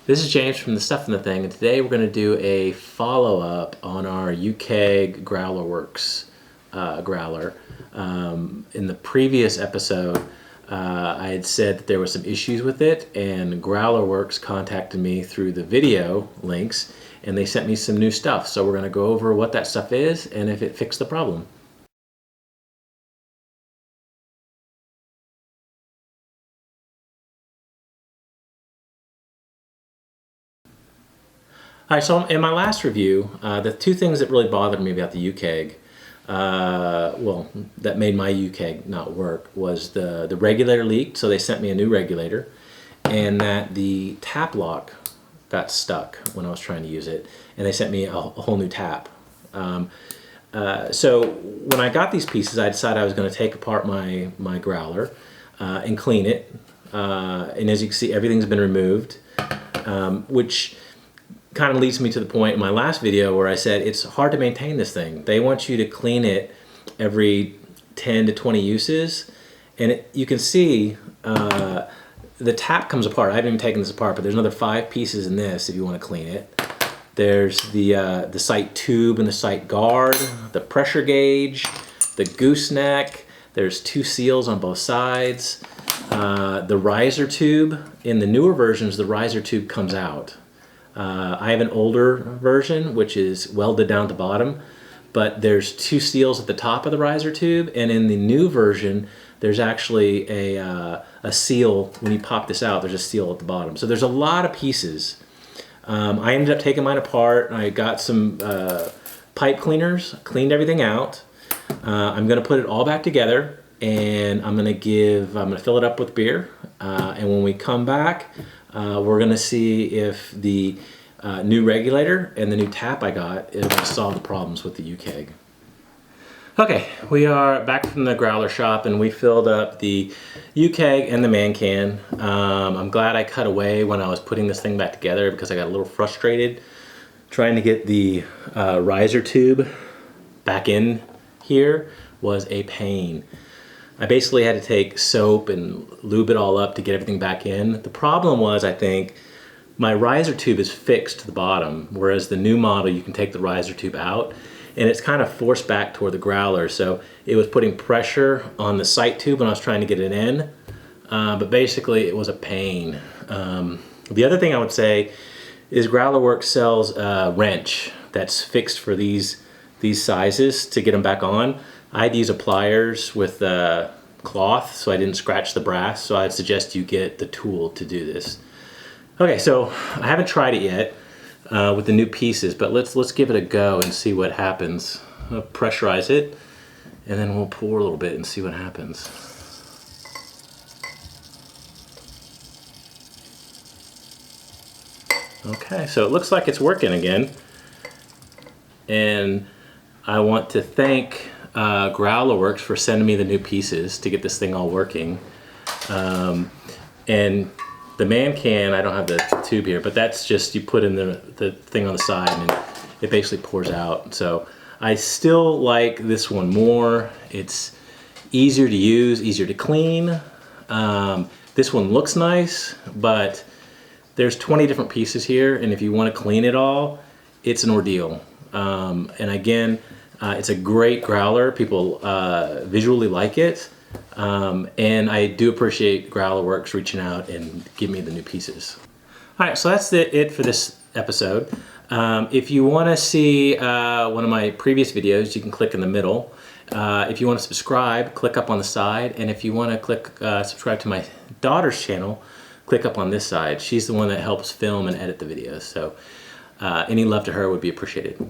This is James from The Stuff and the Thing, and today we're going to do a follow-up on our uKeg GrowlerWerks growler. In the previous episode, I had said that there were some issues with it, and GrowlerWerks contacted me through the video links, and they sent me some new stuff. So we're going to go over what that stuff is and if it fixed the problem. All right, so in my last review, the two things that really bothered me about the uKeg, well, that made my uKeg not work, was the regulator leaked, so they sent me a new regulator, and that the tap lock got stuck when I was trying to use it, and they sent me a whole new tap. So when I got these pieces, I decided I was going to take apart my growler and clean it, and as you can see, everything's been removed, which kind of leads me to the point in my last video where I said it's hard to maintain this thing. They want you to clean it every 10 to 20 uses, and you can see the tap comes apart. I haven't even taken this apart, but there's another 5 pieces in this if you want to clean it. There's the sight tube and the sight guard, the pressure gauge, the gooseneck. There's 2 seals on both sides. The riser tube. In the newer versions, the riser tube comes out. I have an older version which is welded down to the bottom, but there's 2 seals at the top of the riser tube, and in the new version there's actually a seal. When you pop this out, there's a seal at the bottom. So there's a lot of pieces. I ended up taking mine apart. I got some pipe cleaners, cleaned everything out. I'm going to put it all back together, and I'm going to fill it up with beer, and when we come back, we're going to see if the new regulator and the new tap I got is going to solve the problems with the uKeg. Okay, we are back from the growler shop, and we filled up the uKeg and the ManCan. I'm glad I cut away when I was putting this thing back together because I got a little frustrated trying to get the riser tube back in here. Was a pain. I basically had to take soap and lube it all up to get everything back in. The problem was, I think, my riser tube is fixed to the bottom, whereas the new model you can take the riser tube out and it's kind of forced back toward the growler, so it was putting pressure on the sight tube when I was trying to get it in, but basically it was a pain. The other thing I would say is GrowlerWerks sells a wrench that's fixed for these sizes to get them back on. I had to use pliers with cloth so I didn't scratch the brass, so I'd suggest you get the tool to do this. Okay, so I haven't tried it yet with the new pieces, but let's give it a go and see what happens. I'll pressurize it, and then we'll pour a little bit and see what happens. Okay, so it looks like it's working again, and I want to thank GrowlerWerks for sending me the new pieces to get this thing all working. And the ManCan, I don't have the tube here, but that's just you put in the thing on the side and it basically pours out. So I still like this one more. It's easier to use, easier to clean. This one looks nice, but there's 20 different pieces here, and if you want to clean it all, it's an ordeal. And again, it's a great growler. People visually like it. And I do appreciate GrowlerWerks reaching out and giving me the new pieces. All right, so that's it for this episode. If you want to see one of my previous videos, you can click in the middle. If you want to subscribe, click up on the side. And if you want to click subscribe to my daughter's channel, click up on this side. She's the one that helps film and edit the videos. So any love to her would be appreciated.